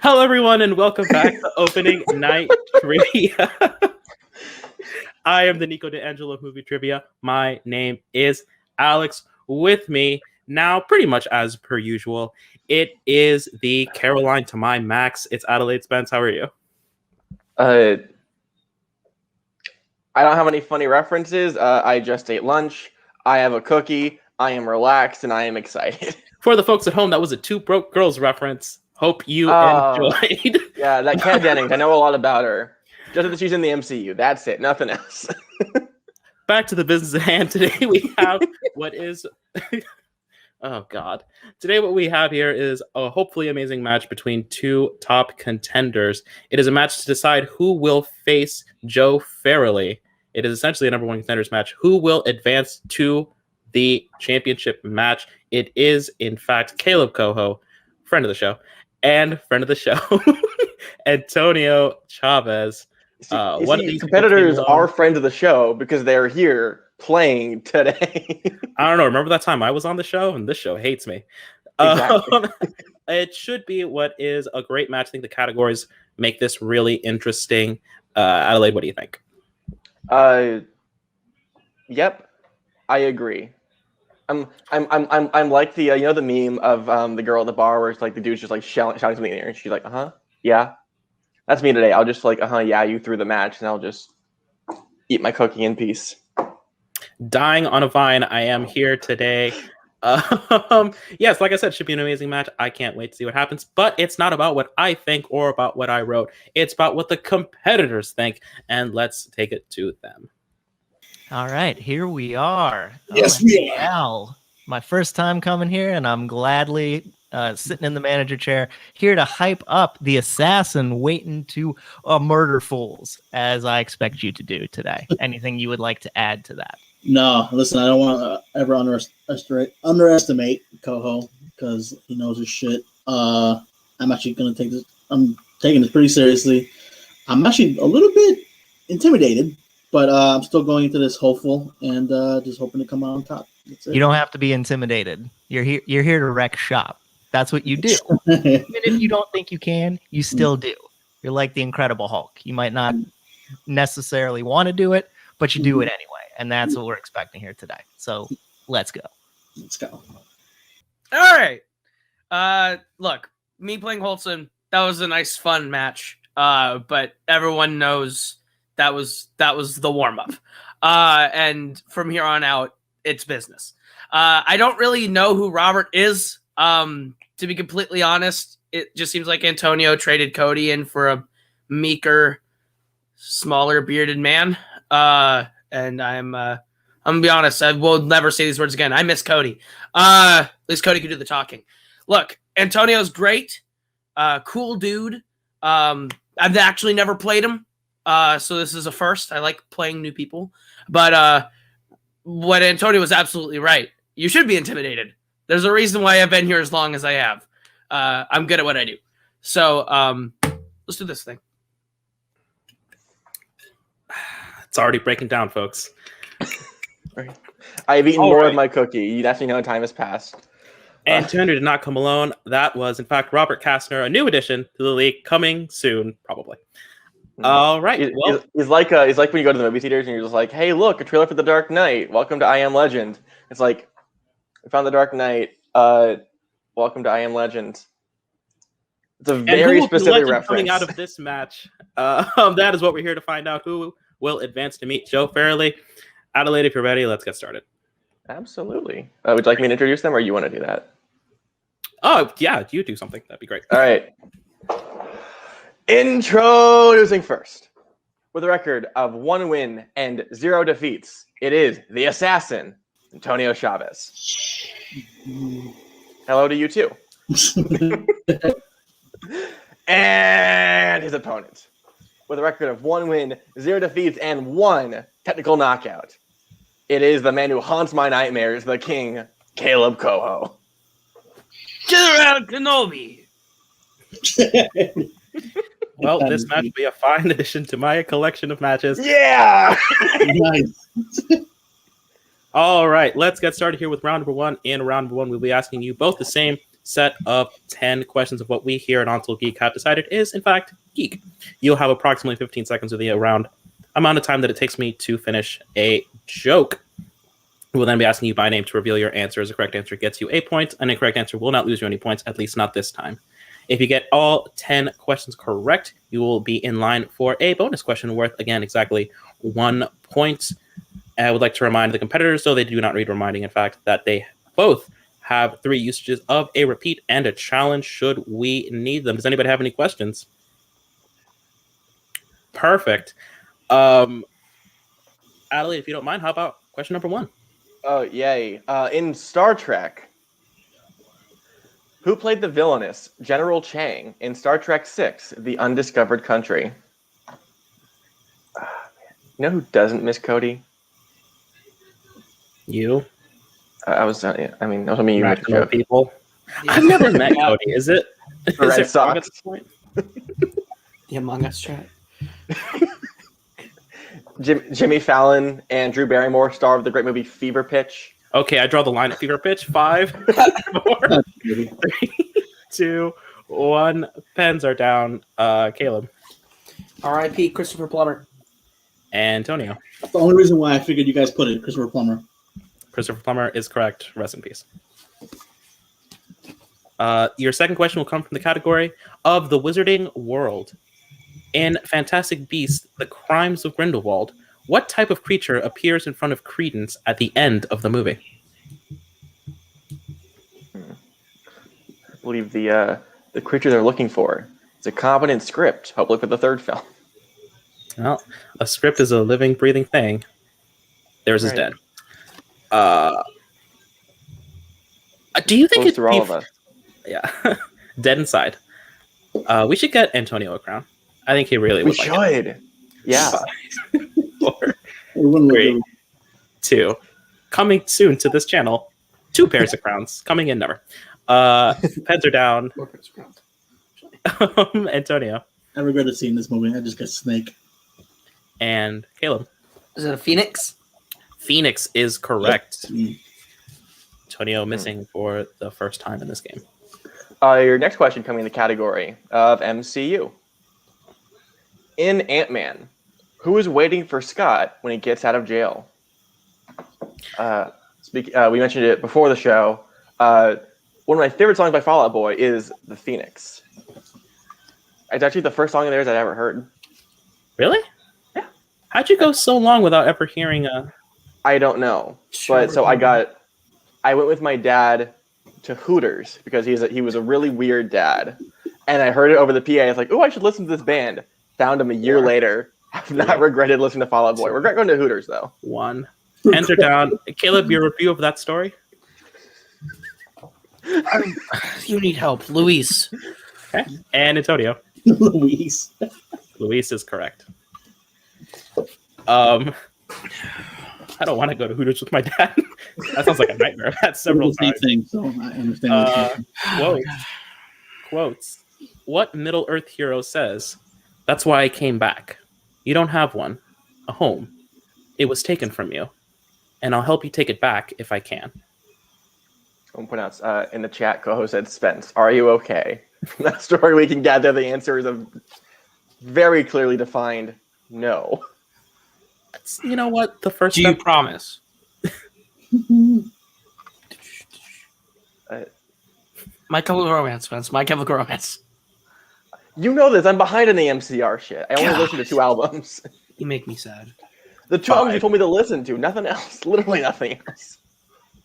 Hello, everyone, and welcome back to Opening Night Trivia. I am the Nico D'Angelo of Movie Trivia. My name is Alex. With me, now pretty much as per usual, it is the Caroline to my Max. It's Adelaide Spence. How are you? I don't have any funny references. I just ate lunch. I have a cookie. I am relaxed, and I am excited. For the folks at home, that was a Two Broke Girls reference. Hope you enjoyed. Yeah, that Kat Dennings. I know a lot about her. Just that she's in the MCU. That's it. Nothing else. Back to the business at hand. Today we have what is... Oh, God. Today what we have here is a hopefully amazing match between two top contenders. It is a match to decide who will face Joe Farrelly. It is essentially a number one contenders match. Who will advance to the championship match? It is, in fact, Kaleb Koho, friend of the show, and friend of the show, Antonio Chavez. One of these competitors are friends of the show because they're here playing today. I don't know. Remember that time I was on the show and this show hates me. Exactly. It should be what is a great match. I think the categories make this really interesting. Adelaide, what do you think? Yep, I agree. I'm like the the meme of the girl at the bar where it's like the dude's just like shouting something in the air and she's like, yeah. That's me today. I'll just like, yeah, you threw the match, and I'll just eat my cookie in peace. Dying on a vine, I am here today. Yes, like I said, it should be an amazing match. I can't wait to see what happens. But it's not about what I think or about what I wrote. It's about what the competitors think, and let's take it to them. All right, here we are. Yes, we are. Al, my first time coming here, and I'm gladly sitting in the manager chair here to hype up the assassin waiting to murder fools, as I expect you to do today. Anything you would like to add to that? No, listen, I don't want to ever underestimate Koho because he knows his shit. I'm actually going to take this. I'm taking this pretty seriously. I'm actually a little bit intimidated, but I'm still going into this hopeful and just hoping to come out on top. You don't have to be intimidated. You're here to wreck shop. That's what you do. Even if you don't think you can, you still do. You're like the Incredible Hulk. You might not necessarily want to do it, but you do it anyway. And that's what we're expecting here today. So let's go. Let's go. All right. Look, me playing Holson, that was a nice, fun match. But everyone knows that was the warm-up. And from here on out, it's business. I don't really know who Robert is. To be completely honest, it just seems like Antonio traded Cody in for a meeker, smaller bearded man. And I'm gonna be honest, I will never say these words again. I miss Cody. At least Cody could do the talking. Look, Antonio's great. Cool dude. I've actually never played him. So this is a first. I like playing new people. But what Antonio was absolutely right. You should be intimidated. There's a reason why I've been here as long as I have. I'm good at what I do. So let's do this thing. It's already breaking down, folks. I've eaten more of my cookie. You definitely know time has passed. Antonio did not come alone. That was, in fact, Robert Kastner, a new addition to the league, coming soon, probably. All right. It's like when you go to the movie theaters and you're just like, hey, look, a trailer for The Dark Knight. Welcome to I Am Legend. It's like, we found The Dark Knight. Welcome to I Am Legend. It's a very specific reference. Coming out of this match, that is what we're here to find out. Who will advance to meet Joe Farrelly? Adelaide, if you're ready, let's get started. Absolutely. Would you like me to introduce them, or you want to do that? Oh, yeah, you do something. That'd be great. All right. Introducing first. With a record of 1 win and 0 defeats, it is the assassin, Antonio Chavez. Hello to you too. And his opponent, with a record of 1 win, 0 defeats, and 1 technical knockout, it is the man who haunts my nightmares, the king, Kaleb Koho. General Kenobi. Well, this match will be a fine addition to my collection of matches. Yeah! Nice. All right, let's get started here with round number one. In round number one, we'll be asking you both the same set of 10 questions of what we here at Untitled Geek have decided is, in fact, geek. You'll have approximately 15 seconds of the around amount of time that it takes me to finish a joke. We will then be asking you by name to reveal your answer. As a correct answer gets you a point. An incorrect answer will not lose you any points, at least not this time. If you get all 10 questions correct, you will be in line for a bonus question worth, again, exactly 1 point. I would like to remind the competitors, though they do not need reminding, in fact, that they both have 3 usages of a repeat and a challenge should we need them. Does anybody have any questions? Perfect. Adelaide, if you don't mind, how about question number 1? Oh, yay. In Star Trek, who played the villainous General Chang in Star Trek VI, The Undiscovered Country? You know who doesn't miss Cody? You? I was I mean, that was me. You made the Rational joke. people. I've never met Cody. Is it? The Red it wrong Sox. at this point? The Among Us chat. Jimmy Fallon and Drew Barrymore, star of the great movie Fever Pitch. Okay, I draw the line at fever pitch. 5, 4, 3, 2, 1. Pens are down. Caleb. R.I.P. Christopher Plummer. Antonio. That's the only reason why I figured you guys put it, Christopher Plummer. Christopher Plummer is correct. Rest in peace. Your second question will come from the category of the wizarding world. In Fantastic Beasts, The Crimes of Grindelwald, what type of creature appears in front of Credence at the end of the movie? I believe the creature they're looking for is a competent script, hopefully for the third film. Well, a script is a living, breathing thing. Theirs is Right. dead. Do you think Close through all of us. Yeah, dead inside. We should get Antonio a crown. I think he really We would like it. should. Yeah. 4, It wouldn't look 3, good. 2. Coming soon to this channel, 2 pairs of crowns. Coming in never. Pens are down. Antonio I regretted seeing this movie. I just got Snake. and Caleb. Is it a phoenix? Phoenix is correct. Mm. Antonio missing for the first time in this game. Your next question coming in the category of MCU. In Ant-Man, who is waiting for Scott when he gets out of jail? We mentioned it before the show. One of my favorite songs by Fall Out Boy is The Phoenix. It's actually the first song of theirs I've ever heard. Really? Yeah. How'd you go so long without ever hearing a... I don't know. But so I went with my dad to Hooters because he was a really weird dad. And I heard it over the PA. I was like, oh, I should listen to this band. Found him a year later. I've not regretted listening to Fall Out Boy. Regret going to Hooters, though. 1. Pens are down. Caleb, your review of that story? You need help, Luis. Okay. And Antonio. Louise. Luis is correct. I don't want to go to Hooters with my dad. That sounds like a nightmare. I've had several Same times. thing, so I understand. what you're saying. Quotes. What Middle Earth hero says, "That's why I came back. You don't have one. A home. It was taken from you. And I'll help you take it back if I can." I'll point out in the chat, Koho said, Spence, are you okay? From that story, we can gather the answer is a very clearly defined no. You know what? The first Do you step... promise? My Chemical Romance, Spence. My Chemical Romance. You know this. I'm behind in the MCR shit. I only listened to 2 albums. You make me sad. The 2 albums you told me to listen to. Nothing else. Literally nothing else.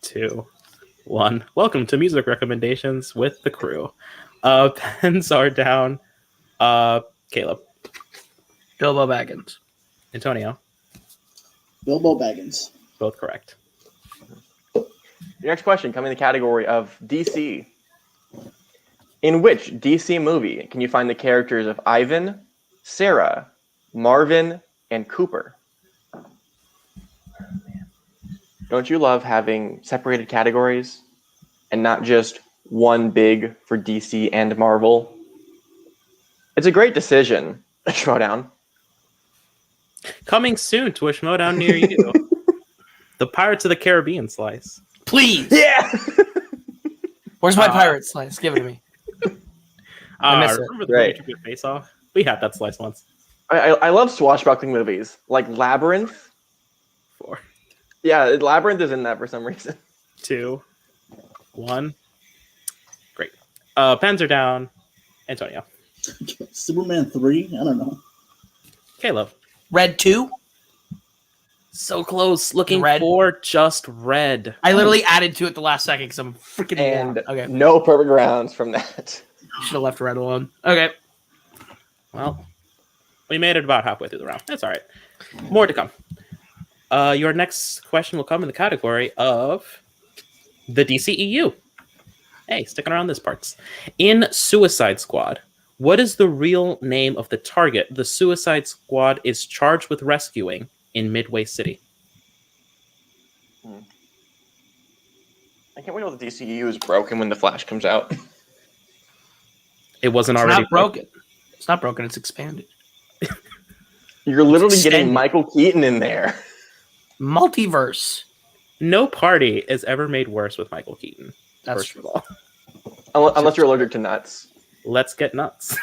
2, 1. Welcome to Music Recommendations with the crew. Pens are down. Caleb. Bilbo Baggins. Antonio. Bilbo Baggins. Both correct. Your next question coming in the category of DC. In which DC movie can you find the characters of Ivan, Sarah, Marvin, and Cooper? Don't you love having separated categories and not just one big for DC and Marvel? It's a great decision, Schmodown. Coming soon to a Schmodown near you. The The Pirates of the Caribbean slice. Please. Yeah. Where's my pirate slice? Give it to me. I miss it. Remember the Right. movie Face Off? We had that slice once. I love swashbuckling movies like Labyrinth. 4, Yeah, Labyrinth is in that for some reason. 2, 1. Great. Pens are down. Antonio. Superman 3? I don't know. Caleb. Red 2? So close. Looking Red. for just red. I literally added 2 at the last second because I'm freaking And okay. no perfect rounds from that. Should have left red alone. Okay. Well, we made it about halfway through the round. That's all right. More to come. Your next question will come in the category of the DCEU. Hey, sticking around this parts. In Suicide Squad, what is the real name of the target the Suicide Squad is charged with rescuing in Midway City? I can't wait till the DCU is broken when the Flash comes out. It wasn't It's already not broken. It's not broken. It's expanded. You're literally extended. getting Michael Keaton in there. Multiverse. No party is ever made worse with Michael Keaton. That's First true. of all, Unless you're allergic to nuts. let's get nuts.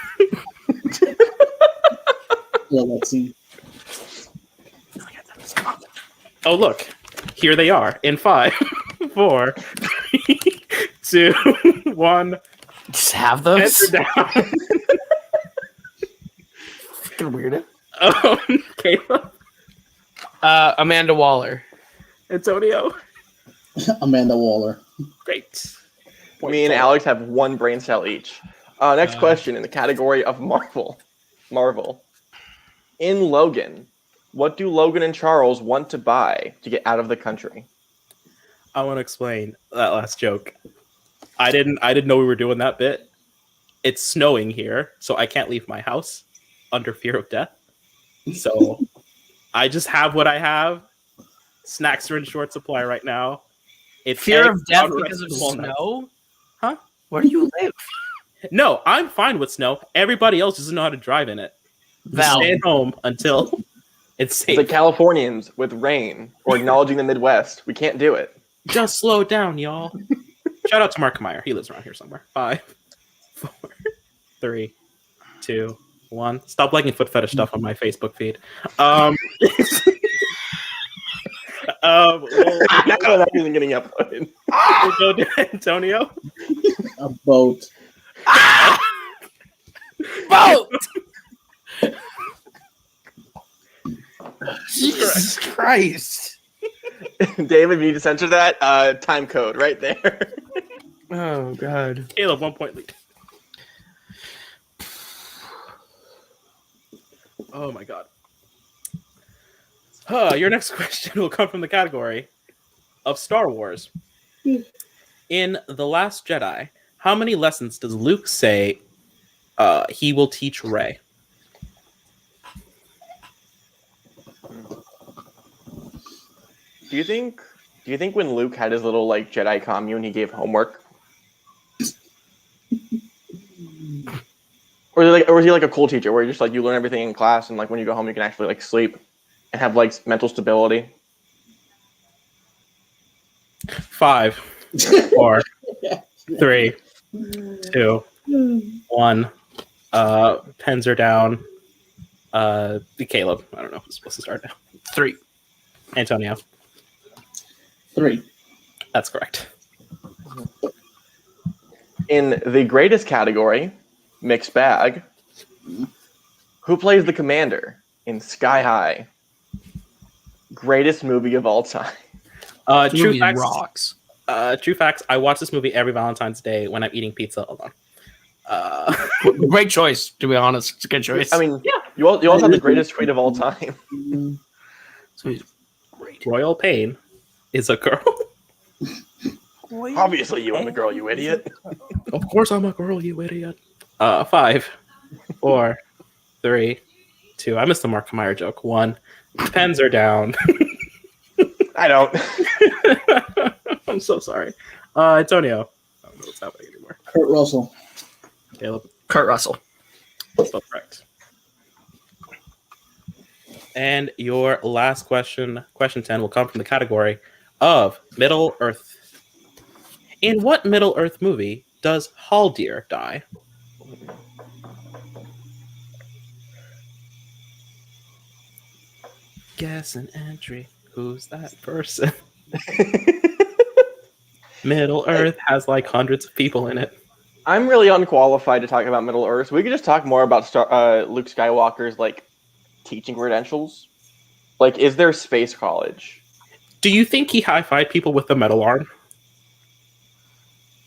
Yeah, let's see. Oh, look. Here they are in 5, 4, 3, 2, 1. Just have those. Heads are down. Freaking weirdo. Caleb. Amanda Waller. Antonio. Amanda Waller. Great. Me and Alex have 1 brain cell each. Next question in the category of Marvel. In Logan, what do Logan and Charles want to buy to get out of the country? I want to explain that last joke. I didn't know we were doing that bit. It's snowing here, so I can't leave my house under fear of death. So I just have what I have. Snacks are in short supply right now. It's Fear of eggs, death powdered because of rice, and walnuts. snow? Huh? Where do you live? No, I'm fine with snow. Everybody else doesn't know how to drive in it. Just stay at home until it's safe. The Californians with rain or acknowledging the Midwest. We can't do it. Just slow down, y'all. Shout out to Mark Meyer. He lives around here somewhere. 5, 4, 3, 2, 1. Stop liking foot fetish stuff on my Facebook feed. None of that isn't getting uploaded. We'll go to Antonio. A boat. Vote! Jesus Christ. David, you need to censor that. Time code right there. Oh, God. Caleb, 1 point lead. Oh my god. Your next question will come from the category of Star Wars. In The Last Jedi, how many lessons does Luke say he will teach Rey? Do you think when Luke had his little like Jedi commune, he gave homework? Or is he like a cool teacher where you just like you learn everything in class and like when you go home you can actually like sleep and have like mental stability? 5, 4, 3, 2, 1. Pens are down. Caleb, I don't know who's supposed to start now. 3. Antonio, 3. that's correct. In the greatest category, mixed bag, who plays the commander in Sky High? Greatest movie of all time. True Movie facts. rocks. True facts. I watch this movie every Valentine's Day when I'm eating pizza alone. Great choice, to be honest. It's a good choice. I mean, yeah, you also have the greatest tweet of all time. So he's great. Royal Pain is a girl. Obviously, you and the girl, you idiot. Of course, I'm a girl, you idiot. 5, 4, 3, 2. I missed the Mark Meyer joke. 1. Pens are down. I don't. I'm so sorry. Antonio. I don't know what's happening anymore. Kurt Russell. Caleb. Kurt Russell. Still correct. And your last question, question 10, will come from the category of Middle Earth. In what Middle Earth movie does Haldir die? Guess an entry. Who's that person? Middle Earth has like hundreds of people in it. I'm really unqualified to talk about Middle Earth. We could just talk more about Luke Skywalker's like teaching credentials. Like, is there space college? Do you think he high-fived people with the metal arm?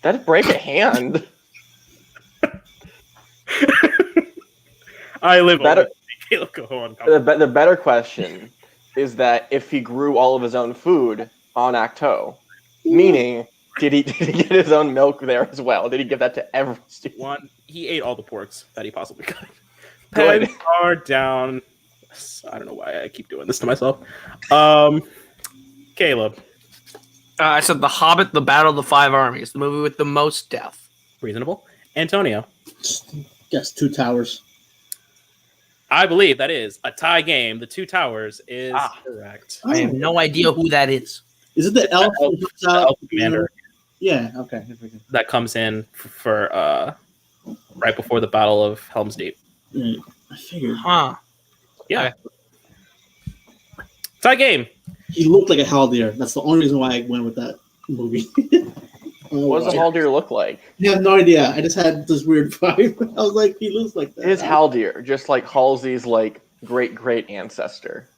That'd break a hand. I live Better- on Kaleb Koho on The better question is that if he grew all of his own food on Acto, meaning did he get his own milk there as well? Did he give that to every student? One, he ate all the porks that he possibly could. Good. Pens are down. I don't know why I keep doing this to myself. Kaleb. I said The Hobbit, The Battle of the Five Armies, the movie with the most death. Reasonable. Antonio. Guess Two Towers. I believe that is a tie game. The Two Towers is correct. I have no idea who that is. Is it the elf? The elf commander Yeah. Okay. that comes in for right before the Battle of Helm's Deep. Yeah, I figured. Huh. Yeah. Tie game. He looked like a Haldir. That's the only reason why I went with that movie. What does a Haldir look like? I have no idea. I just had this weird vibe. I was like, he looks like that. It is Haldir, just like Halsey's like great ancestor.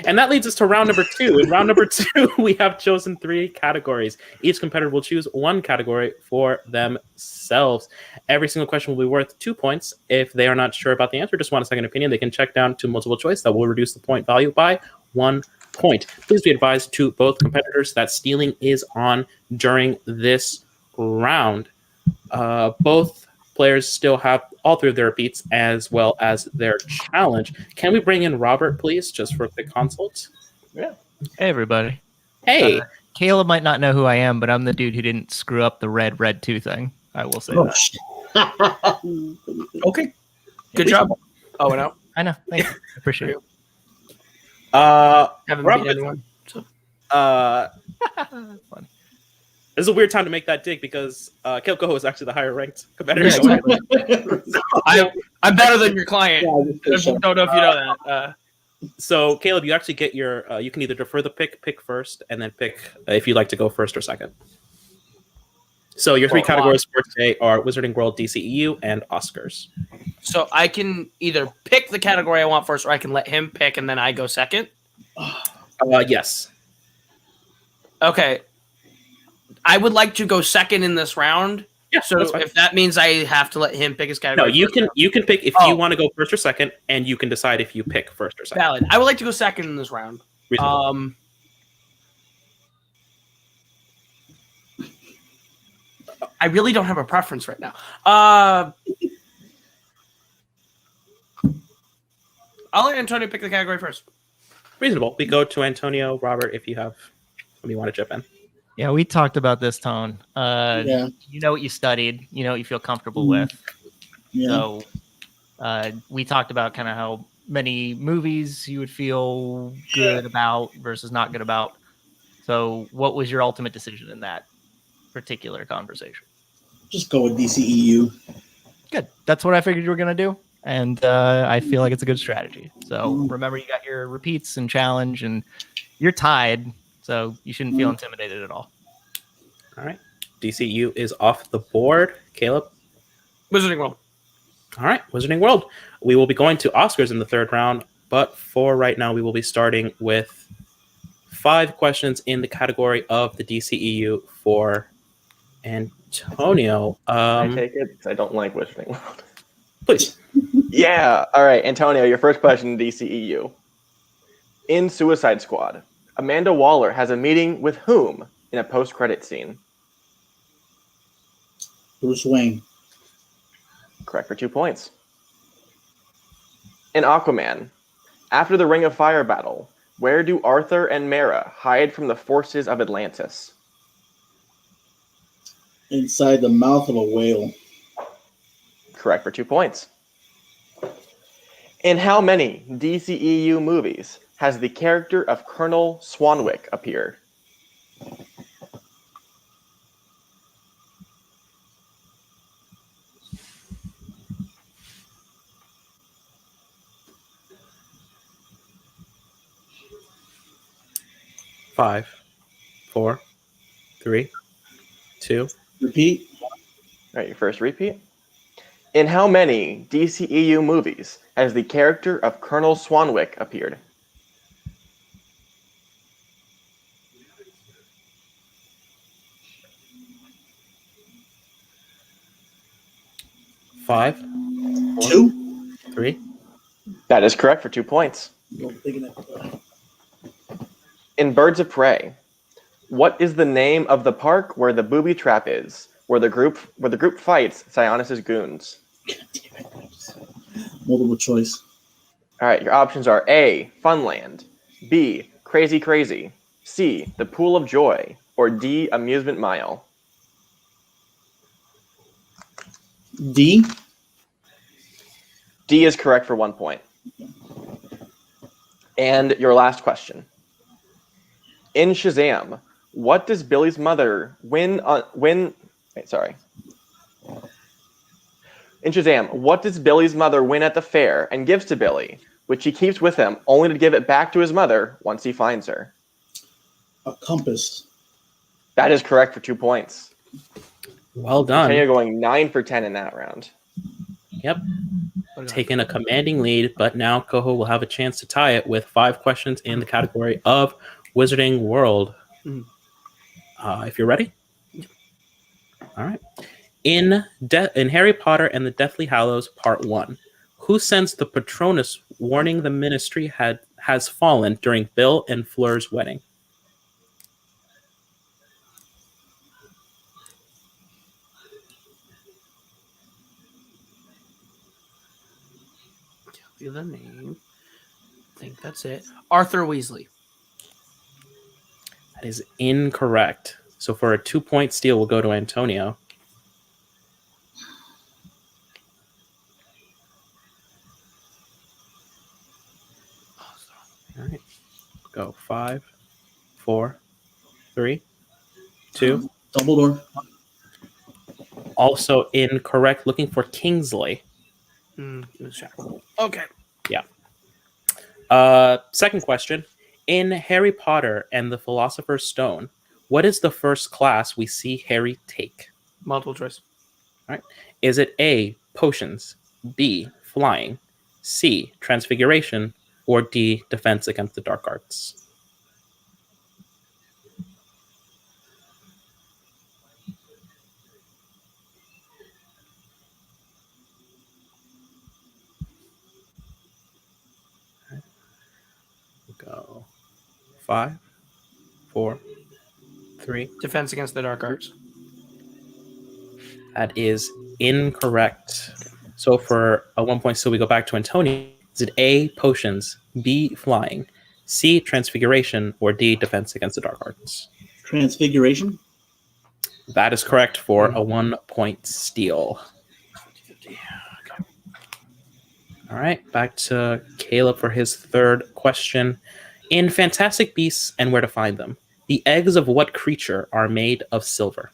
And that leads us to round number 2. In round number 2, we have chosen 3 categories. Each competitor will choose one category for themselves. Every single question will be worth 2 points. If they are not sure about the answer, just want a second opinion, they can check down to multiple choice. That will reduce the point value by 1 point. Please be advised to both competitors that stealing is on during this round. Both players still have all 3 of their repeats as well as their challenge. Can we bring in Robert, please, just for a quick consult? Yeah. Hey, everybody. Hey. Caleb might not know who I am, but I'm the dude who didn't screw up the red 2 thing. I will say that. Okay. Good job. Oh, no. I know. Thank you. I appreciate it. Haven't Robert, beat anyone. So. That's funny. This is a weird time to make that dig because Kaleb Koho is actually the higher ranked competitor. Yeah, exactly. I'm better than your client. I don't know if you know that. So, Kaleb, you actually get your. You can either defer the pick first, and then pick if you'd like to go first or second. So, your 3 categories for today are Wizarding World, DCEU, and Oscars. So I can either pick the category I want first, or I can let him pick, and then I go second. Yes. Okay. I would like to go second in this round. Yeah. So if that means I have to let him pick his No, category, you can pick if you want to go first or second, and you can decide if you pick first or second. valid. I would like to go second in this round. Reasonable. I really don't have a preference right now. I'll let Antonio pick the category first. Reasonable. We go to Antonio, Robert, if you have somebody you want to chip in. Yeah, we talked about this, Tone. Yeah. You know what you studied. You know what you feel comfortable with. Yeah. So we talked about kind of how many movies you would feel good about versus not good about. So what was your ultimate decision in that particular conversation? Just go with DCEU. Good. That's what I figured you were going to do. And I feel like it's a good strategy. So remember, you got your repeats and challenge, and you're tied. So you shouldn't feel intimidated at all. All right. DCU is off the board. Kaleb? Wizarding World. All right. Wizarding World. We will be going to Oscars in the 3rd round, but for right now, we will be starting with 5 questions in the category of the DCEU for Antonio. I take it because I don't like Wizarding World. Please. Yeah. All right, Antonio, your first question in DCEU. In Suicide Squad, Amanda Waller has a meeting with whom in a post-credit scene? Bruce Wayne. Correct for 2 points. In Aquaman, after the Ring of Fire battle, where do Arthur and Mera hide from the forces of Atlantis? Inside the mouth of a whale. Correct for 2 points. In how many DCEU movies has the character of Colonel Swanwick appeared? Five, 4, 3, 2. Repeat. All right, your first repeat. In how many DCEU movies has the character of Colonel Swanwick appeared? Five, 4, 2. 3. That is correct for 2 points. In Birds of Prey, what is the name of the park where the booby trap is, where the group fights Sionis' goons? Multiple choice. All right, your options are A, Funland, B, Crazy Crazy, C, The Pool of Joy, or D, Amusement Mile. D. D is correct for 1 point. And your last question. In Shazam, what does Billy's mother In Shazam, what does Billy's mother win at the fair and gives to Billy, which he keeps with him, only to give it back to his mother once he finds her? A compass. That is correct for 2 points. Well done. You're going 9 for 10 in that round. Yep. Taking a commanding lead, but now Koho will have a chance to tie it with 5 questions in the category of Wizarding World. If you're ready. All right. In Harry Potter and the Deathly Hallows Part 1, who sends the Patronus warning the Ministry has fallen during Bill and Fleur's wedding? The name. I think that's it. Arthur Weasley. That is incorrect. So for a 2-point steal, we'll go to Antonio. All right. Go 5, 4, 3, 2. Dumbledore. Also incorrect. Looking for Kingsley. Okay. Yeah. Second question. In Harry Potter and the Philosopher's Stone, what is the first class we see Harry take? Multiple choice. All right. Is it A, potions, B, flying, C, transfiguration, or D, defense against the dark arts? Go 5, 4, 3. Defense against the dark arts. That is incorrect. So for a 1 point steal, we go back to Antonio. Is it A, potions, B, flying, C, transfiguration, or D, defense against the dark arts? Transfiguration. That is correct for a 1 point steal. All right, back to Kaleb for his third question. In Fantastic Beasts and Where to Find Them, the eggs of what creature are made of silver?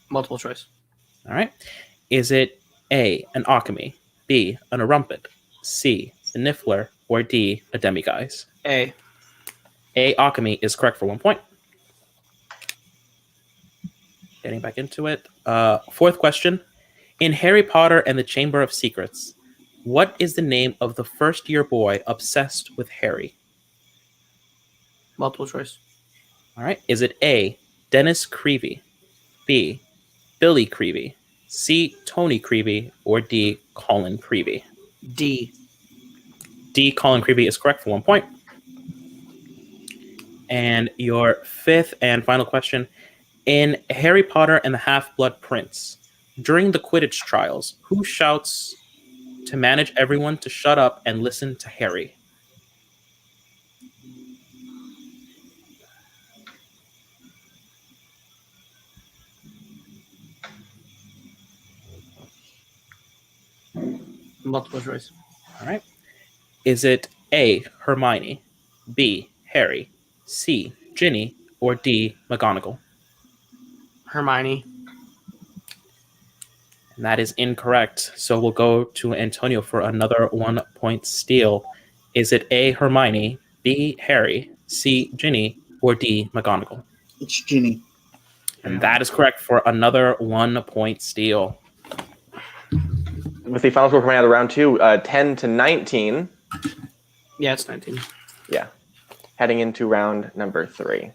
Multiple choice. All right. Is it A, an Alchemy, B, an Arumpet, C, a Niffler, or D, a Demiguise? A. A, Alchemy is correct for 1 point. Getting back into it. Fourth question. In Harry Potter and the Chamber of Secrets, what is the name of the first-year boy obsessed with Harry? Multiple choice. All right. Is it A, Dennis Creevy, B, Billy Creevy, C, Tony Creevy, or D, Colin Creevy? D. D, Colin Creevy is correct for 1 point. And your fifth and final question. In Harry Potter and the Half-Blood Prince, during the Quidditch trials, who shouts to manage everyone to shut up and listen to Harry? Multiple choice. All right. Is it A, Hermione, B, Harry, C, Ginny, or D, McGonagall? Hermione. And that is incorrect. So we'll go to Antonio for another 1 point steal. Is it A, Hermione, B, Harry, C, Ginny, or D, McGonagall? It's Ginny. And that is correct for another 1 point steal. With the final score coming out of round 2, 10-19. Yeah, it's 19. Yeah. Heading into round number 3.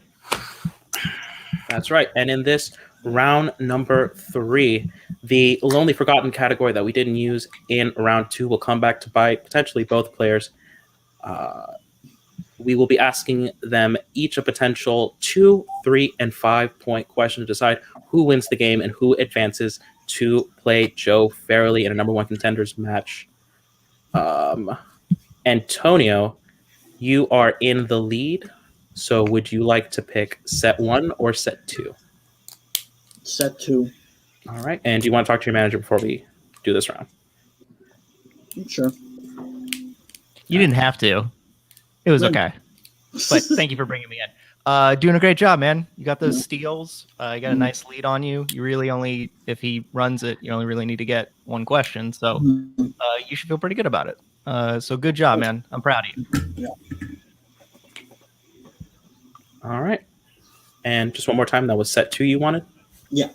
That's right. And in this round number 3, the Lonely Forgotten category that we didn't use in round 2 will come back to bite potentially both players. We will be asking them each a potential 2, 3, and 5 point question to decide who wins the game and who advances to play Joe fairly in a number 1 contenders match. Antonio, you are in the lead. So would you like to pick set 1 or set 2? Set 2. All right. And do you want to talk to your manager before we do this round? Sure. You didn't have to. It was okay. But thank you for bringing me in. Doing a great job, man. You got those steals. You got a nice lead on you. You really only, if he runs it, you only really need to get 1 question. So you should feel pretty good about it. So good job, man. I'm proud of you. Yeah. All right. And just one more time, that was set 2 you wanted? Yeah.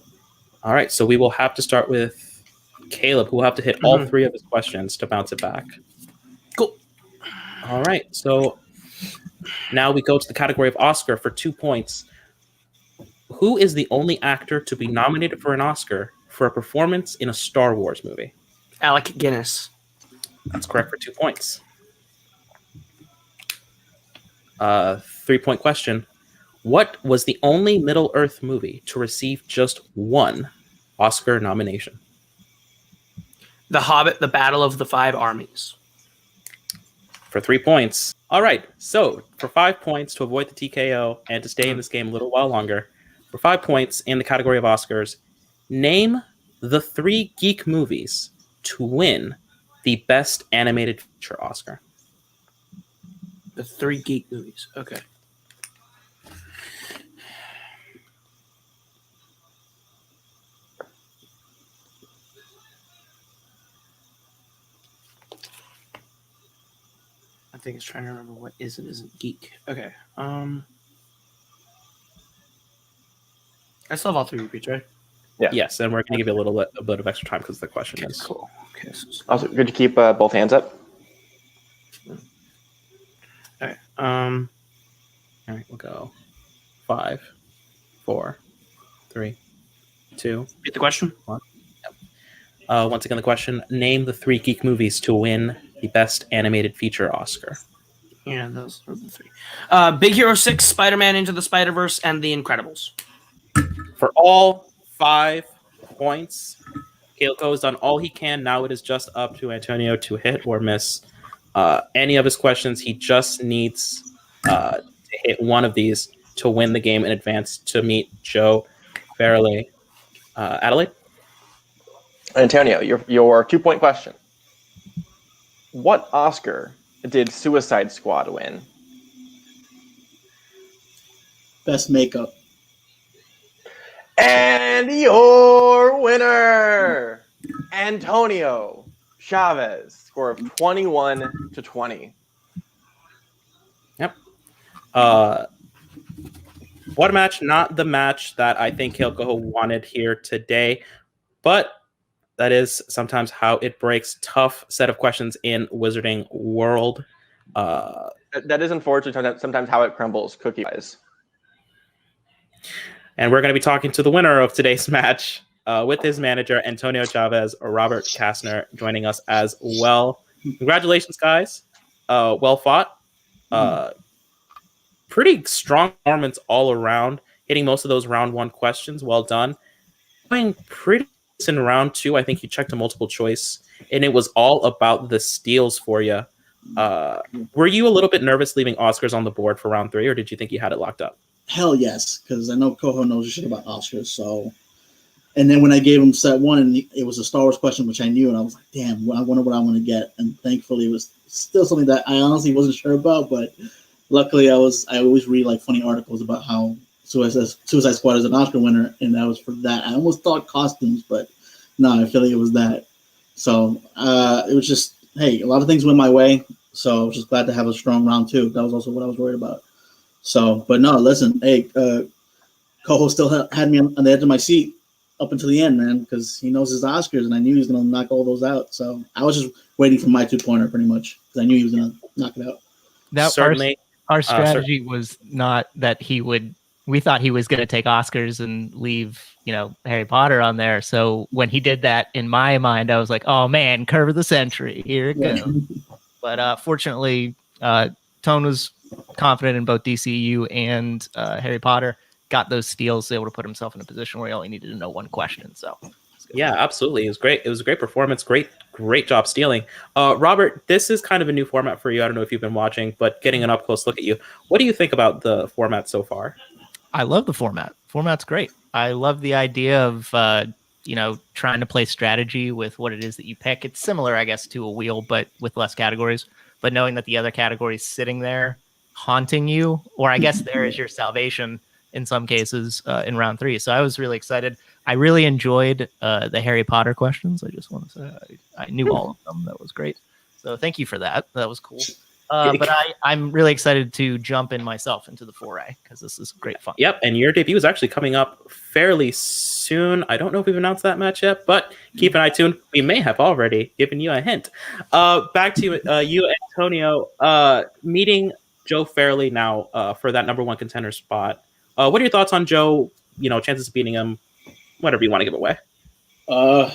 All right. So we will have to start with Kaleb, who will have to hit all 3 of his questions to bounce it back. Cool. All right. So now we go to the category of Oscar for 2 points. Who is the only actor to be nominated for an Oscar for a performance in a Star Wars movie? Alec Guinness. That's correct for 2 points. 3-point question. What was the only Middle-earth movie to receive just 1 Oscar nomination? The Hobbit, The Battle of the Five Armies. For 3 points. All right. So for 5 points to avoid the TKO and to stay in this game a little while longer, for 5 points in the category of Oscars, name the 3 Geek movies to win the Best Animated Feature Oscar. The 3 Geek movies. Okay. I think it's trying to remember what is and isn't geek. Okay. I still have all 3 repeats, right? Yeah. Yes, and we're going to give you a bit of extra time because the question is Cool. Okay. Also, could you keep both hands up? Okay. All right, we'll go 5, 4, 3, 2. Repeat the question. Once again, the question: name the 3 Geek movies to win the Best Animated Feature Oscar. Yeah, those are the 3. Big Hero 6, Spider-Man Into the Spider-Verse, and The Incredibles. For all 5 points, Kaleb has done all he can. Now it is just up to Antonio to hit or miss any of his questions. He just needs to hit one of these to win the game in advance to meet Joe fairly. Adelaide? Antonio, your 2-point question. What Oscar did Suicide Squad win? Best makeup. And your winner, Antonio Chavez, score of 21-20. Yep. What a match. Not the match that I think Koho wanted here today, but that is sometimes how it breaks. Tough set of questions in Wizarding World. That is unfortunately sometimes how it crumbles cookie-wise. And we're going to be talking to the winner of today's match with his manager, Antonio Chavez, or Robert Kastner, joining us as well. Congratulations, guys. Well fought. Pretty strong performance all around, hitting most of those round 1 questions. Well done. Doing pretty in round 2. I think you checked a multiple choice, and it was all about the steals for you. Were you a little bit nervous leaving Oscars on the board for round 3, or did you think you had it locked up? Hell yes, because I know Koho knows shit about Oscars, so And then when I gave him set one, and it was a Star Wars question, which I knew, and I was like, damn, I wonder what I want to get. And thankfully, it was still something that I honestly wasn't sure about, but luckily I always read like funny articles about how Suicide Squad is an Oscar winner, and that was for that. I almost thought costumes, but no, I feel like it was that. So it was just, hey, a lot of things went my way, so I was just glad to have a strong round two. That was also what I was worried about. So, but no, listen, hey, Koho still had me on the edge of my seat up until the end, man, because he knows his Oscars, and I knew he was going to knock all those out. So I was just waiting for my 2-pointer pretty much, because I knew he was going to knock it out. That Certainly. Our strategy was not that he would. We thought he was going to take Oscars and leave, Harry Potter on there. So when he did that, in my mind, I was like, "Oh man, curve of the century, here it goes." But fortunately, Tone was confident in both DCU and Harry Potter. Got those steals, able to put himself in a position where he only needed to know one question. So yeah, absolutely, it was great. It was a great performance. Great job stealing. Robert, this is kind of a new format for you. I don't know if you've been watching, but getting an up close look at you. What do you think about the format so far? I love the format. Format's great. I love the idea of trying to play strategy with what it is that you pick. It's similar, I guess, to a wheel, but with less categories. But knowing that the other category is sitting there haunting you, or I guess there is your salvation in some cases in round 3. So I was really excited. I really enjoyed the Harry Potter questions. I just want to say I knew all of them. That was great. So thank you for that. That was cool. But I'm really excited to jump in myself into the foray because this is great fun. Yep, and your debut is actually coming up fairly soon. I don't know if we've announced that match yet, but keep an eye tuned. We may have already given you a hint. Back to you, Antonio, meeting Joe Fairley now for that number 1 contender spot. What are your thoughts on Joe? Chances of beating him, whatever you want to give away. I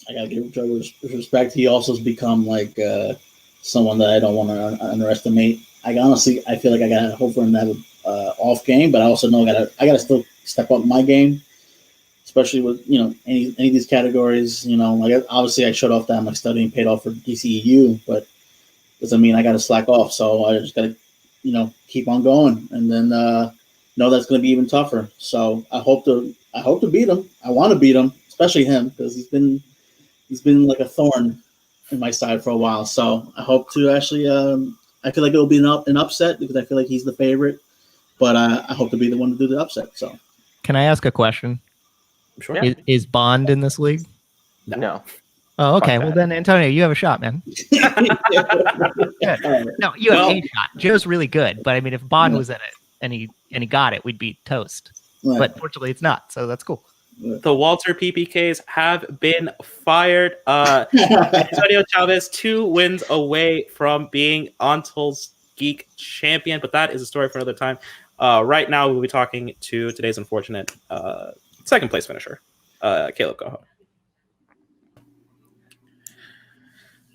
gotta give Joe respect. He also has become like someone that I don't want to underestimate. I feel like I gotta hope for him to have an off game, but I also know I gotta still step up my game, especially with any of these categories. Like obviously I shut off that my studying paid off for DCEU, but doesn't mean I gotta slack off. So I just gotta keep on going, and then know that's gonna be even tougher. So I hope to beat him. I want to beat him, especially him, because he's been like a thorn in my side for a while. So I hope to actually. I feel like it'll be an upset because I feel like he's the favorite, but I hope to be the one to do the upset. So, can I ask a question? Sure. Yeah. Is Bond in this league? No. Oh, okay. Well, then Antonio, you have a shot, man. No, you have a shot. Joe's really good, but I mean, if Bond was in it and he got it, we'd be toast. Right. But fortunately, it's not. So that's cool. The Walter PPKs have been fired. Antonio Chavez 2 wins away from being Untitled Geek champion, but that is a story for another time. Right now, we'll be talking to today's unfortunate second place finisher, Kaleb Koho.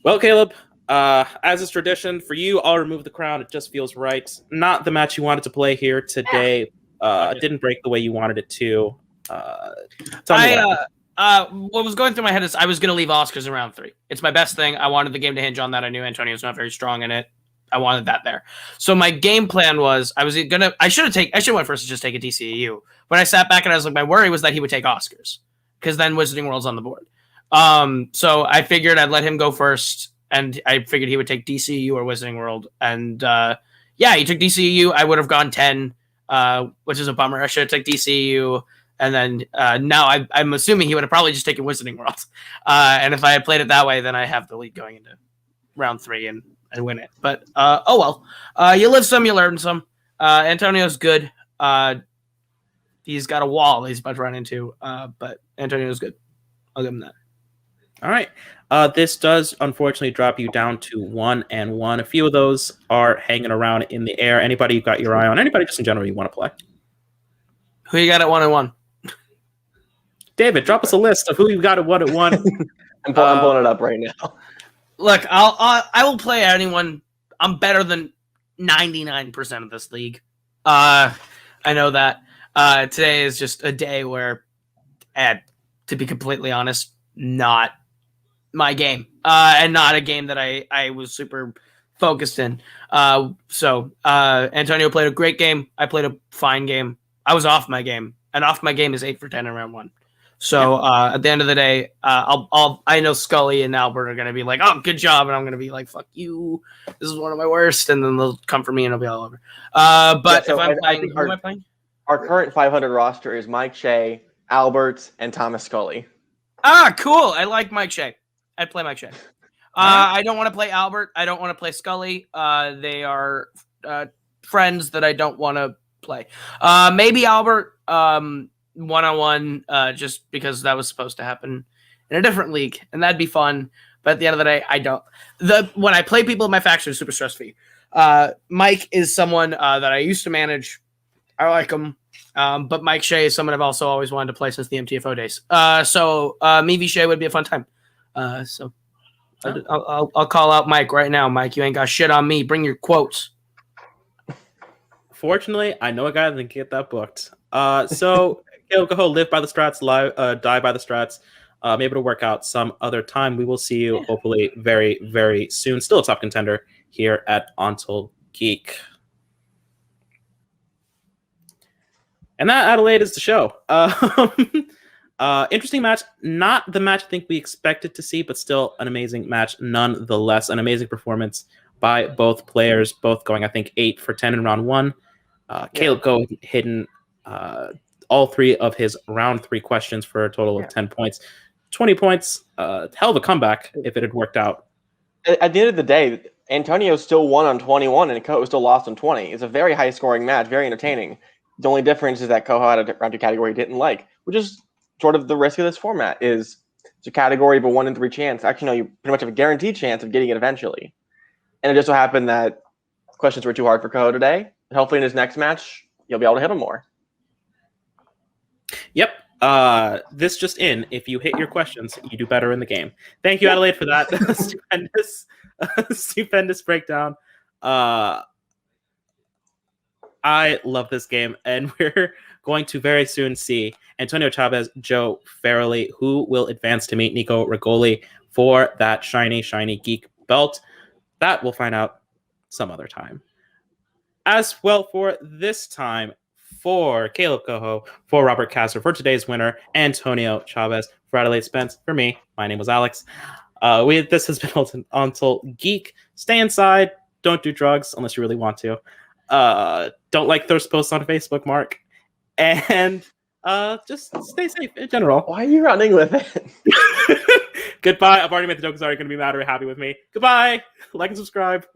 Well, Kaleb, as is tradition for you, I'll remove the crown. It just feels right. Not the match you wanted to play here today. Didn't break the way you wanted it to. What was going through my head is I was going to leave Oscars in round 3. It's my best thing. I wanted the game to hinge on that. I knew Antonio's not very strong in it. I wanted that there. So my game plan was I should have went first to just take a DCEU. But I sat back and I was like, my worry was that he would take Oscars because then Wizarding World's on the board. So I figured I'd let him go first, and I figured he would take DCEU or Wizarding World. And he took DCEU. I would have gone 10, which is a bummer. I should have taken DCEU. And then now I'm assuming he would have probably just taken Wizarding World. And if I had played it that way, then I have the lead going into round 3 and win it. But you live some, you learn some. Antonio's good. He's got a wall he's about to run into, but Antonio's good. I'll give him that. All right. This does unfortunately drop you down to 1-1. A few of those are hanging around in the air. Anybody you've got your eye on? Anybody just in general you want to play? Who you got at 1-1? David, drop us a list of who you've got at 1-1. I'm pulling it up right now. Look, I will play anyone. I'm better than 99% of this league. I know that. Today is just a day where, to be completely honest, not my game. And not a game that I was super focused in. So Antonio played a great game. I played a fine game. I was off my game. And off my game is 8 for 10 in round 1. So at the end of the day, I know Scully and Albert are gonna be like, "Oh, good job," and I'm gonna be like, "Fuck you, this is one of my worst," and then they'll come for me and it'll be all over. But so if I'm I playing, think who am I playing? Our current 500 roster is Mike Shea, Albert, and Thomas Scully. Ah, cool. I like Mike Shea. I'd play Mike Shea. I don't want to play Albert. I don't want to play Scully. They are friends that I don't want to play. Maybe Albert one-on-one, just because that was supposed to happen in a different league, and that'd be fun. But at the end of the day, I don't. When I play people in my faction, it's super stress-free. Mike is someone that I used to manage. I like him. But Mike Shea is someone I've also always wanted to play since the MTFO days. So me v Shea would be a fun time. I'll call out Mike right now. Mike, you ain't got shit on me. Bring your quotes. Fortunately, I know a guy that can get that booked. So Kaleb, Koho, live by the strats, die by the strats. Maybe to work out some other time. We will see you hopefully very, very soon. Still a top contender here at Untitled Geek. And that, Adelaide, is the show. Interesting match. Not the match I think we expected to see, but still an amazing match nonetheless. An amazing performance by both players, both going, I think, 8 for 10 in round 1. Kaleb hitting all 3 of his round 3 questions for a total of 10 points. 20 points. Hell of a comeback if it had worked out. At the end of the day, Antonio still won on 21 and Koho still lost on 20. It's a very high-scoring match, very entertaining. The only difference is that Koho had a round 2 category he didn't like, which is sort of the risk of this format. Is it's a category of a 1 in 3 chance. Actually, no, you pretty much have a guaranteed chance of getting it eventually. And it just so happened that questions were too hard for Koho today. And hopefully in his next match, you'll be able to hit him more. Yep. This just in. If you hit your questions, you do better in the game. Thank you, Adelaide, for that stupendous breakdown. I love this game, and we're going to very soon see Antonio Chavez, Joe Farrelly, who will advance to meet Nico Rigoli for that shiny Geek belt. That we'll find out some other time. As well, for this time, for Kaleb Koho, for Robert Casser, for today's winner, Antonio Chavez, for Adelaide Spence, for me, my name was Alex. This has been Untitled Geek. Stay inside. Don't do drugs unless you really want to. Don't like thirst posts on Facebook, Mark. And just stay safe in general. Why are you running with it? Goodbye. I've already made the joke. Are you going to be mad or happy with me? Goodbye. Like and subscribe.